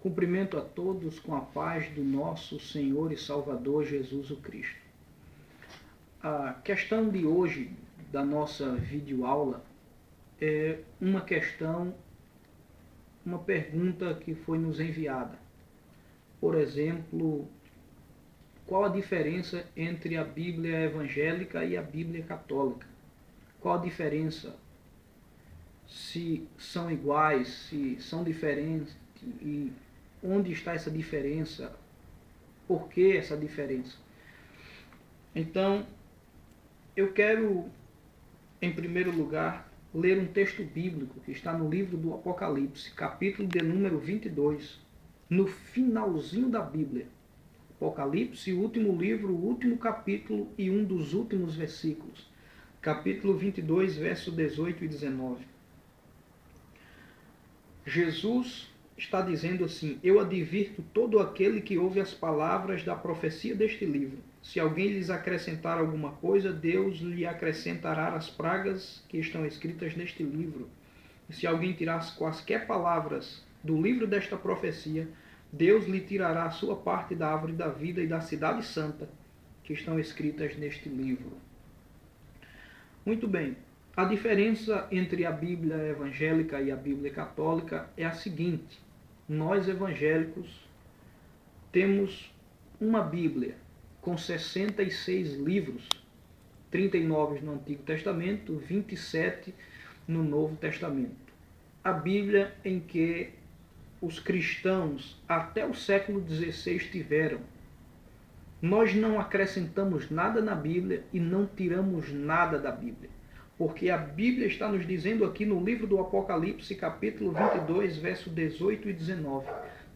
Cumprimento a todos com a paz do nosso Senhor e Salvador Jesus o Cristo. A questão de hoje da nossa videoaula é uma pergunta que foi nos enviada. Por exemplo, qual a diferença entre a Bíblia evangélica e a Bíblia católica? Qual a diferença? Se são iguais, se são diferentes e onde está essa diferença? Por que essa diferença? Então, eu quero, em primeiro lugar, ler um texto bíblico que está no livro do Apocalipse, capítulo de número 22, no finalzinho da Bíblia. Apocalipse, o último livro, o último capítulo e um dos últimos versículos. Capítulo 22, verso 18 e 19. Jesus está dizendo assim: eu advirto todo aquele que ouve as palavras da profecia deste livro. Se alguém lhes acrescentar alguma coisa, Deus lhe acrescentará as pragas que estão escritas neste livro. E se alguém tirar quaisquer palavras do livro desta profecia, Deus lhe tirará a sua parte da árvore da vida e da cidade santa, que estão escritas neste livro. Muito bem. A diferença entre a Bíblia evangélica e a Bíblia católica é a seguinte: nós evangélicos temos uma Bíblia com 66 livros, 39 no Antigo Testamento, 27 no Novo Testamento. A Bíblia em que os cristãos até o século XVI tiveram. Nós não acrescentamos nada na Bíblia e não tiramos nada da Bíblia. Porque a Bíblia está nos dizendo aqui no livro do Apocalipse, capítulo 22, verso 18 e 19,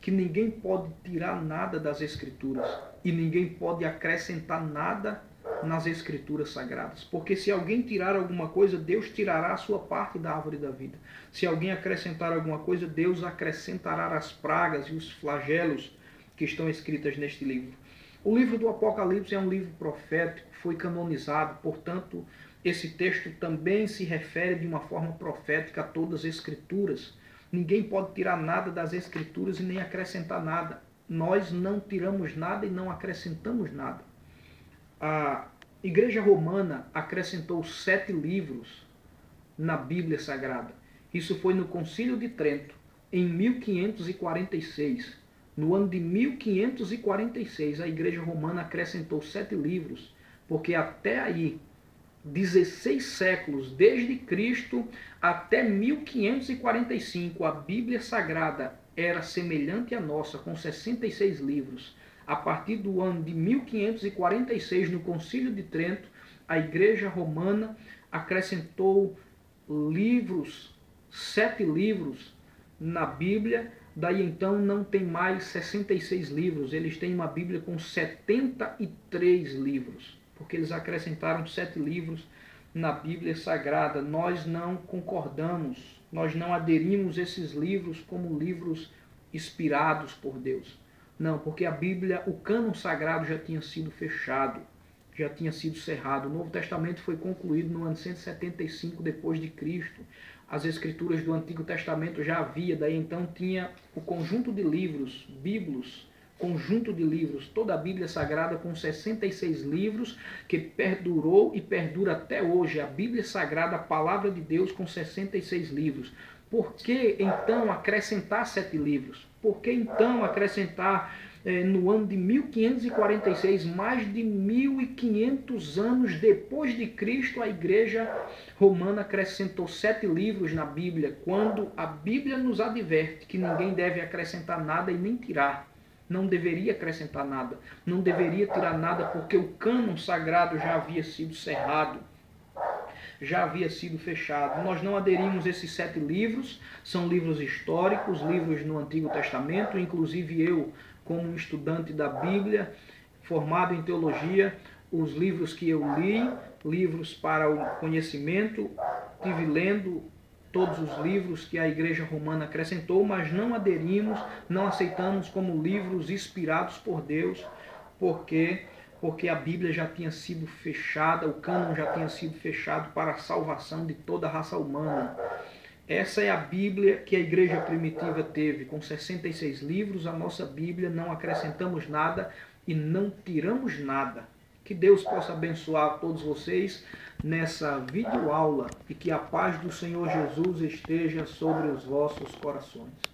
que ninguém pode tirar nada das Escrituras e ninguém pode acrescentar nada nas Escrituras sagradas. Porque se alguém tirar alguma coisa, Deus tirará a sua parte da árvore da vida. Se alguém acrescentar alguma coisa, Deus acrescentará as pragas e os flagelos que estão escritas neste livro. O livro do Apocalipse é um livro profético, foi canonizado, portanto, esse texto também se refere de uma forma profética a todas as Escrituras. Ninguém pode tirar nada das Escrituras e nem acrescentar nada. Nós não tiramos nada e não acrescentamos nada. A Igreja Romana acrescentou 7 livros na Bíblia Sagrada. Isso foi no Concílio de Trento, em 1546. No ano de 1546, a Igreja Romana acrescentou 7 livros, porque até aí, 16 séculos, desde Cristo até 1545, a Bíblia Sagrada era semelhante à nossa, com 66 livros. A partir do ano de 1546, no Concílio de Trento, a Igreja Romana acrescentou livros, 7 livros na Bíblia. Daí então não tem mais 66 livros, eles têm uma Bíblia com 73 livros, porque eles acrescentaram 7 livros na Bíblia Sagrada. Nós não concordamos, nós não aderimos esses livros como livros inspirados por Deus. Não, porque a Bíblia, o cânon sagrado já tinha sido fechado, já tinha sido cerrado. O Novo Testamento foi concluído no ano 175 depois de Cristo. As Escrituras do Antigo Testamento já havia, daí então tinha o conjunto de livros, bíblios, conjunto de livros, toda a Bíblia Sagrada com 66 livros, que perdurou e perdura até hoje. A Bíblia Sagrada, a Palavra de Deus, com 66 livros. Por que então acrescentar 7 livros? Por que então acrescentar no ano de 1546, mais de 1500 anos depois de Cristo, a Igreja Romana acrescentou 7 livros na Bíblia, quando a Bíblia nos adverte que ninguém deve acrescentar nada e nem tirar. Não deveria acrescentar nada, não deveria tirar nada, porque o cânon sagrado já havia sido cerrado, já havia sido fechado. Nós não aderimos a esses 7 livros, são livros históricos, livros no Antigo Testamento. Inclusive eu, como um estudante da Bíblia, formado em teologia, os livros que eu li, livros para o conhecimento, tive lendo todos os livros que a Igreja Romana acrescentou, mas não aderimos, não aceitamos como livros inspirados por Deus, porque a Bíblia já tinha sido fechada, o cânon já tinha sido fechado para a salvação de toda a raça humana. Essa é a Bíblia que a igreja primitiva teve, com 66 livros. A nossa Bíblia, não acrescentamos nada e não tiramos nada. Que Deus possa abençoar todos vocês nessa videoaula e que a paz do Senhor Jesus esteja sobre os vossos corações.